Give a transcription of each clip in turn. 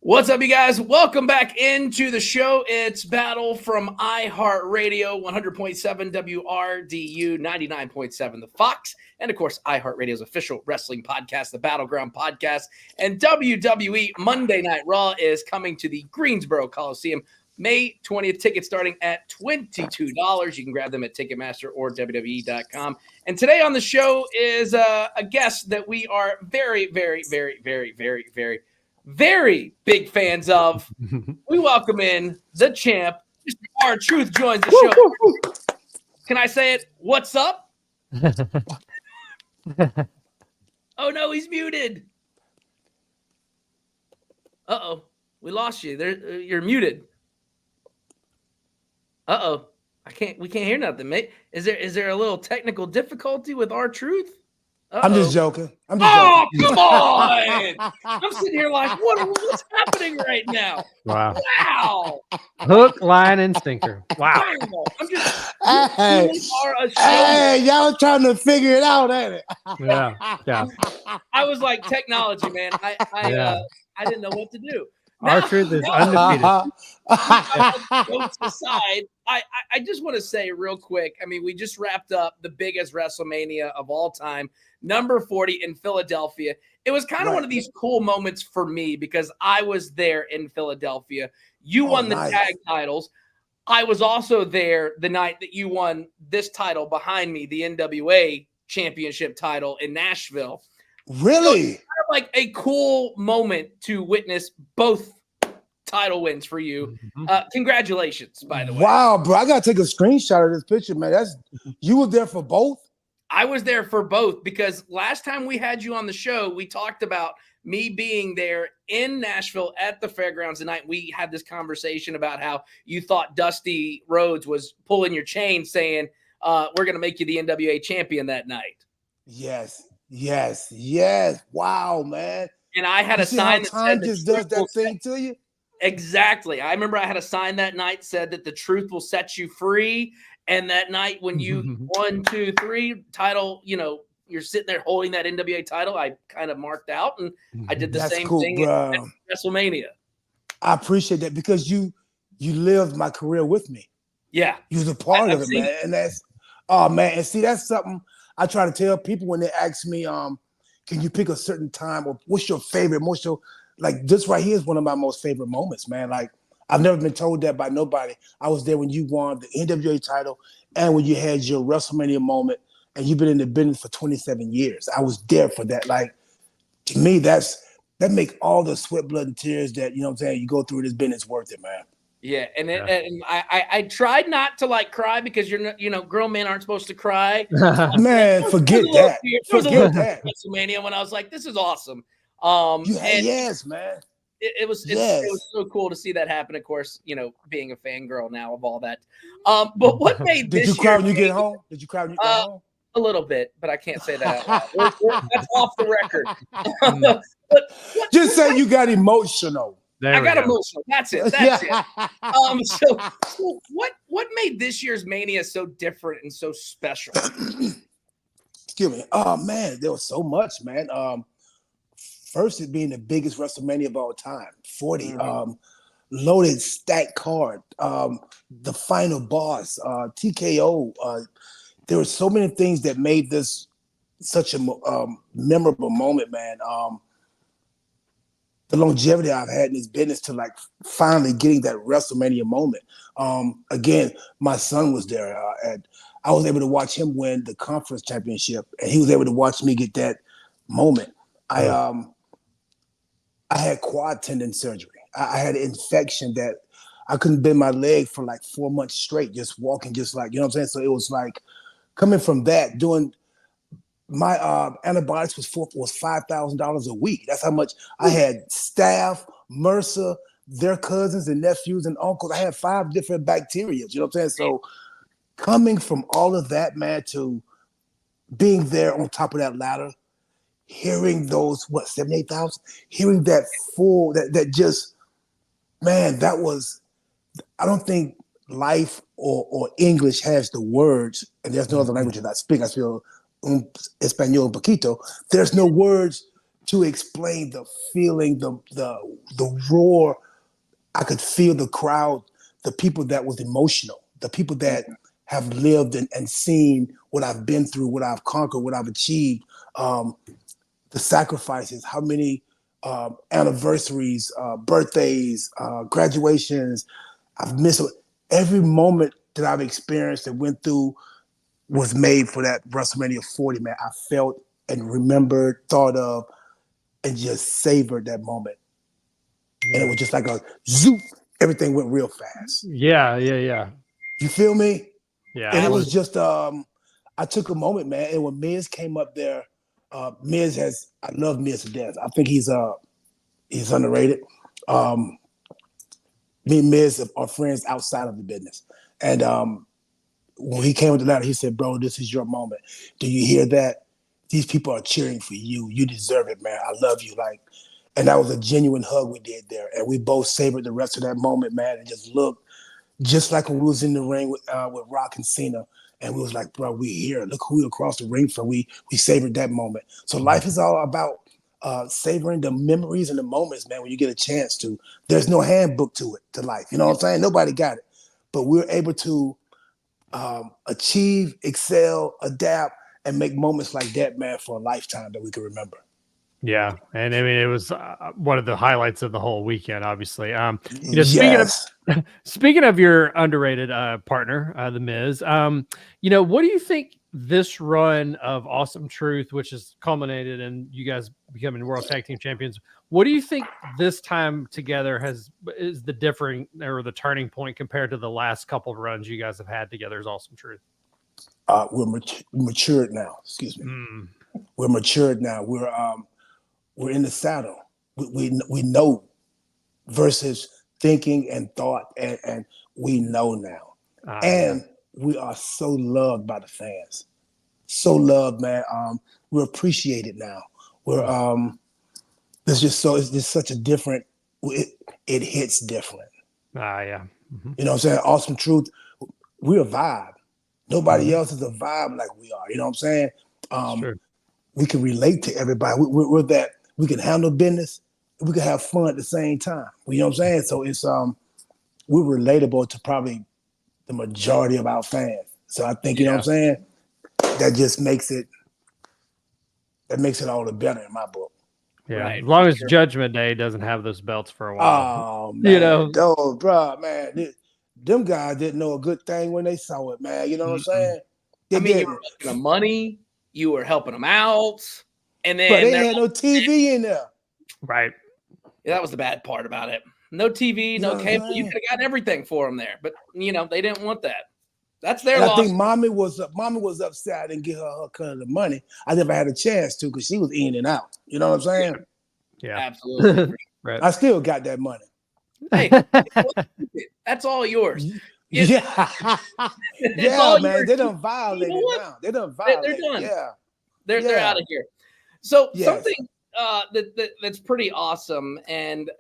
What's up, you guys? Welcome back into the show. It's Battle from iHeartRadio, 100.7 WRDU, 99.7 The Fox, and of course, iHeartRadio's official wrestling podcast, the Battleground Podcast. And WWE Monday Night Raw is coming to the Greensboro Coliseum May 20th. Tickets starting at $22. You can grab them at Ticketmaster or WWE.com. And today on the show is a guest that we are very big fans of. We welcome in the champ, Mr. R-Truth joins the show. Can I say it? What's up? Oh no, he's muted. Uh-oh, we lost you. You're muted. Uh-oh, we can't hear nothing, mate. Is there a little technical difficulty with R-Truth? I'm just joking. Come on! I'm sitting here like, what's happening right now? Wow! Hook, line, and sinker. Wow! I'm just. Hey, y'all trying to figure it out, ain't it? Yeah. I was like, technology, man. I didn't know what to do. R-Truth is undefeated. Jokes aside, I just want to say real quick. I mean, we just wrapped up the biggest WrestleMania of all time, number 40 in Philadelphia. It was kind of one of these cool moments for me because I was there in Philadelphia. You won the tag titles. I was also there the night that you won this title behind me, the NWA Championship title in Nashville. Really? So it's kind of like a cool moment to witness both title wins for you. Congratulations, by the way. Wow, bro. I got to take a screenshot of this picture, man. You were there for both? I was there for both because last time we had you on the show, we talked about me being there in Nashville at the fairgrounds tonight. We had this conversation about how you thought Dusty Rhodes was pulling your chain saying, we're going to make you the NWA champion that night. Yes. Wow, man. And I had a sign that said just does that thing to you. Exactly. I remember I had a sign that night said that the truth will set you free. And that night when you 1, 2, 3 title, you're sitting there holding that NWA title, I kind of marked out and I did the same thing at WrestleMania. I appreciate that because you lived my career with me. Yeah. You was a part of it, man. And that's and see, that's something I try to tell people when they ask me, can you pick a certain time or what's your favorite, like this right here is one of my most favorite moments, man. Like I've never been told that by nobody. I was there when you won the NWA title and when you had your WrestleMania moment and you've been in the business for 27 years. I was there for that. Like to me, that make all the sweat, blood, and tears that, you know what I'm saying, you go through this business worth it, man. Yeah, and I tried not to like cry because grown men aren't supposed to cry. Man, forget that. Forget that. WrestleMania when I was like, this is awesome. Yes, man. It was so cool to see that happen. Of course, being a fangirl now of all that. But what made Did you cry when you get home? Did you cry when you get home? A little bit, but I can't say that out loud. That's off the record. Just say you got emotional. I got emotional. That's it. So what made this year's Mania so different and so special? Excuse me. Oh man, there was so much, man. First, it being the biggest WrestleMania of all time, 40. Loaded, stacked card. The final boss, TKO. There were so many things that made this such a memorable moment, man. The longevity I've had in this business to like finally getting that WrestleMania moment. Again, my son was there, and I was able to watch him win the conference championship, and he was able to watch me get that moment. I had quad tendon surgery. I had an infection that I couldn't bend my leg for like 4 months straight, just walking, just like, you know what I'm saying? So it was like coming from that, doing my antibiotics was $5,000 a week. That's how much I had. Staff, MRSA, their cousins and nephews and uncles. I had 5 different bacteria. You know what I'm saying? So coming from all of that, man, to being there on top of that ladder, hearing those 78,000, hearing that full, that just, man, that was. I don't think life or English has the words, and there's no other language that I speak. I feel español un poquito. There's no words to explain the feeling, the roar. I could feel the crowd, the people that was emotional, the people that have lived and seen what I've been through, what I've conquered, what I've achieved, the sacrifices, how many anniversaries, birthdays, graduations I've missed. Every moment that I've experienced and went through was made for that WrestleMania 40, man. I felt and remembered, thought of, and just savored that moment. And it was just like a zoop. Everything went real fast. Yeah. You feel me? Yeah. And it was just I took a moment, man. And when Miz came up there, I love Miz to death. I think he's underrated. Me and Miz are friends outside of the business. And when he came with the ladder, he said, "Bro, this is your moment. Do you hear that? These people are cheering for you. You deserve it, man. I love you." And that was a genuine hug we did there. And we both savored the rest of that moment, man, and just looked just like when we was in the ring with Rock and Cena. And we was like, "Bro, we here. Look who we across the ring from." We savored that moment. So life is all about savoring the memories and the moments, man, when you get a chance to. There's no handbook to life. You know what I'm saying? Nobody got it. But we're able to achieve, excel, adapt, and make moments like that, man, for a lifetime that we can remember. Yeah, and I mean it was one of the highlights of the whole weekend. Obviously, Yes. speaking of your underrated partner, the Miz, what do you think this run of Awesome Truth, which has culminated in you guys becoming World Tag Team Champions? What do you think this time together is the differing or the turning point compared to the last couple of runs you guys have had together as Awesome Truth? We're matured now. Excuse me. We're matured now. We're in the saddle. We know versus thinking and thought, and we know now. And we are so loved by the fans. So loved, man. We're appreciated now. It's just such a different, it hits different. Yeah. Mm-hmm. You know what I'm saying? Awesome Truth, we're a vibe. Nobody else is a vibe like we are. You know what I'm saying? Sure. We can relate to everybody. We're that. We can handle business. We can have fun at the same time. You know what I'm saying? So it's we're relatable to probably the majority of our fans. So I think, you know what I'm saying? That just makes it all the better in my book. Yeah. Right. As long as Judgment Day doesn't have those belts for a while. Oh man, bro, man. Them guys didn't know a good thing when they saw it, man. You know what I'm saying? You were making them money, you were helping them out, and then they had no TV in there. Right. Yeah, that was the bad part about it. No TV, no cable. You could have gotten everything for them there, but they didn't want that. That's their loss. I think mommy was upset I didn't get her cut of the money. I never had a chance to because she was in and out. You know what I'm saying? Yeah, absolutely. Right. I still got that money. Hey, that's all yours. Yeah, all man. yours. They done violated now. They done violated. They're done. Yeah, they're out of here. So yes. something that's pretty awesome, and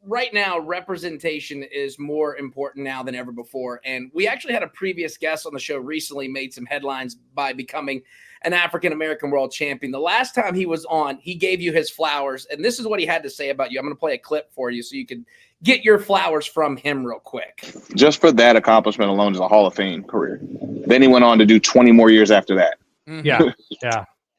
right now representation is more important now than ever before. And we actually had a previous guest on the show recently made some headlines by becoming an African-American world champion. The last time he was on, he gave you his flowers, and this is what he had to say about you. I'm going to play a clip for you so you can get your flowers from him real quick. Just for that accomplishment alone is a Hall of Fame career. Then he went on to do 20 more years after that. Yeah.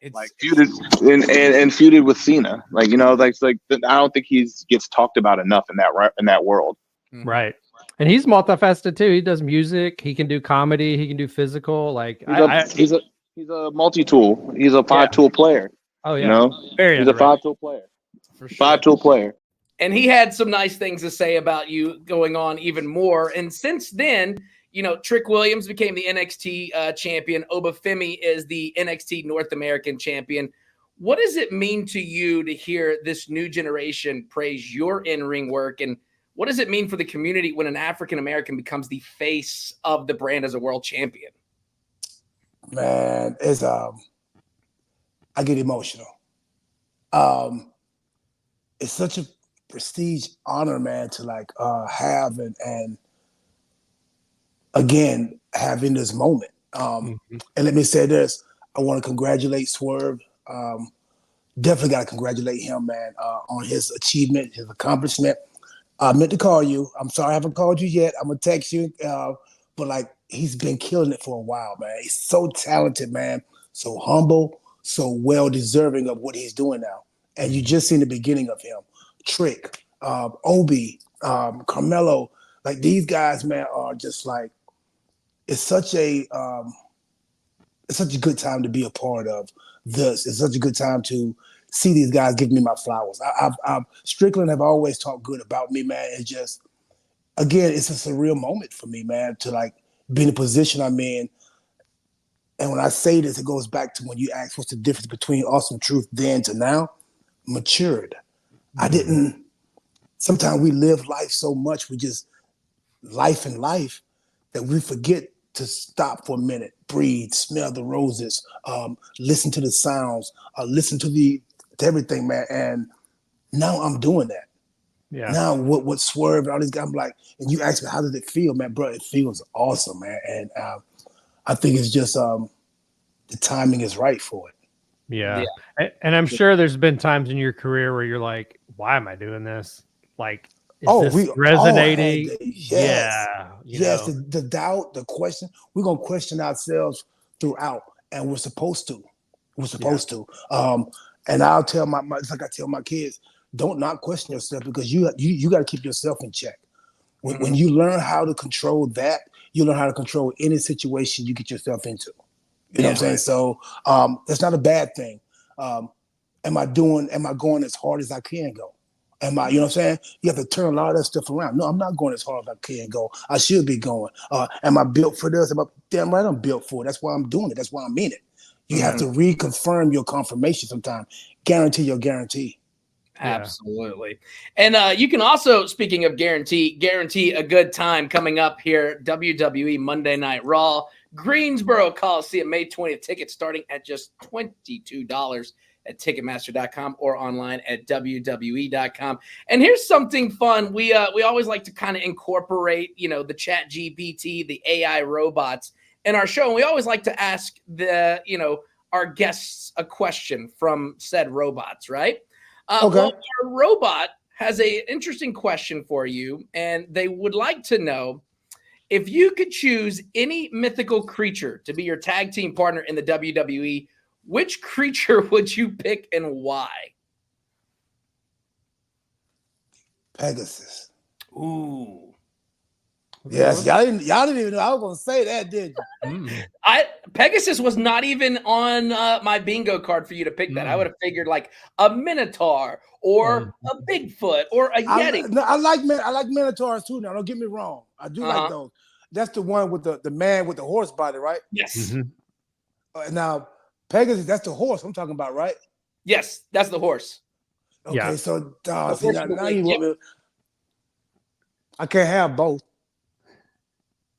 It's like feuded and feuded with Cena. I don't think he gets talked about enough in that world. Right. And he's multifaceted too. He does music. He can do comedy. He can do physical. He's a multi-tool. He's a five-tool player. Oh yeah. He's a five-tool player. For sure. Five-tool player. And he had some nice things to say about you going on even more. And since then, Trick Williams became the NXT champion. Obafemi is the NXT North American champion. What does it mean to you to hear this new generation praise your in-ring work? And what does it mean for the community when an African-American becomes the face of the brand as a world champion? Man, it's I get emotional. It's such a prestige honor, man, to have and again having this moment. And let me say this: I want to congratulate Swerve. definitely got to congratulate him, man, on his achievement, his accomplishment. I meant to call you. I'm sorry I haven't called you yet. I'm gonna text you, but like he's been killing it for a while, man. He's so talented, man. So humble, so well deserving of what he's doing now. And you just seen the beginning of him. Trick, Obi, Carmelo, like these guys, man, are just like it's such a good time to be a part of this. It's such a good time to see these guys give me my flowers. Strickland have always talked good about me, man. It's just, again, it's a surreal moment for me, man, to like be in the position I'm in. And when I say this, it goes back to when you asked what's the difference between Awesome Truth then to now. Matured. I didn't. Sometimes we live life so much, we just life in life that we forget to stop for a minute, breathe, smell the roses, listen to the sounds, listen to everything, man. And now I'm doing that. Yeah. Now what Swerve and all these guys, I'm like, and you ask me, how does it feel, man? Bro, it feels awesome, man. And I think it's just the timing is right for it. Yeah. And I'm sure there's been times in your career where you're like, why am I doing this? Like, is this resonating? Yes, the doubt, the question. We're gonna question ourselves throughout, and we're supposed to. And I'll tell my it's like I tell my kids, don't not question yourself, because you got to keep yourself in check. When you learn how to control that, you learn how to control any situation you get yourself into. You know what I'm saying? So that's not a bad thing. Am I going as hard as I can go? You know what I'm saying? You have to turn a lot of that stuff around. No, I'm not going as hard as I can go. I should be going. Am I built for this? Damn right I'm built for it. That's why I'm doing it. That's why I'm in it. You have to reconfirm your confirmation sometimes. Guarantee your guarantee. Absolutely. And you can also, speaking of guarantee a good time coming up here. WWE Monday Night Raw, Greensboro Coliseum, May 20th. Tickets starting at just $22 at Ticketmaster.com or online at WWE.com. And here's something fun. We always like to kind of incorporate, the Chat GPT, the AI robots in our show. And we always like to ask our guests a question from said robots, right? Okay. Well, our robot has an interesting question for you, and they would like to know, if you could choose any mythical creature to be your tag team partner in the WWE, which creature would you pick and why? Pegasus. Ooh. Yes, y'all didn't even know I was gonna say that, did you? Pegasus was not even on my bingo card for you to pick that. I would have figured like a Minotaur or a Bigfoot or a Yeti. I like Minotaurs too. Now, don't get me wrong. I do like those. That's the one with the man with the horse body, right? Yes. Now, Pegasus, that's the horse I'm talking about, right? Yes, that's the horse. Okay, so now you want me. I can't have both.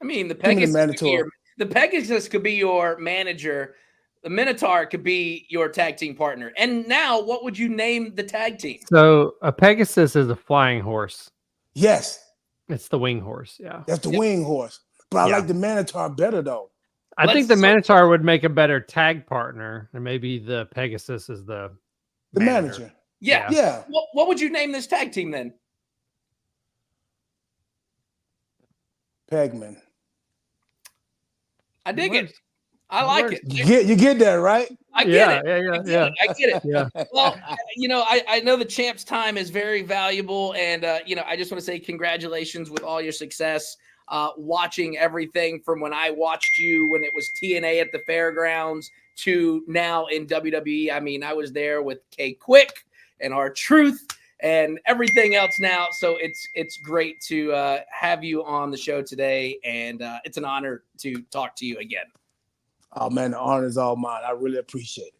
I mean, the Pegasus could be your manager. The Minotaur could be your tag team partner. And now, what would you name the tag team? So a Pegasus is a flying horse. Yes. It's the wing horse. Yeah. That's the wing horse. But I like the Minotaur better, though. I think the Minotaur would make a better tag partner, and maybe the Pegasus is the manager. Yeah. What would you name this tag team then? Pegman. I dig it. I like it. You get that, right? I get it. I get it. Yeah. Well, I know the champ's time is very valuable, and I just want to say congratulations with all your success. Watching everything from when I watched you when it was TNA at the fairgrounds to now in WWE. I mean, I was there with K-Quick and R-Truth and everything else now. So it's great to have you on the show today, and it's an honor to talk to you again. Oh man, the honor is all mine. I really appreciate it.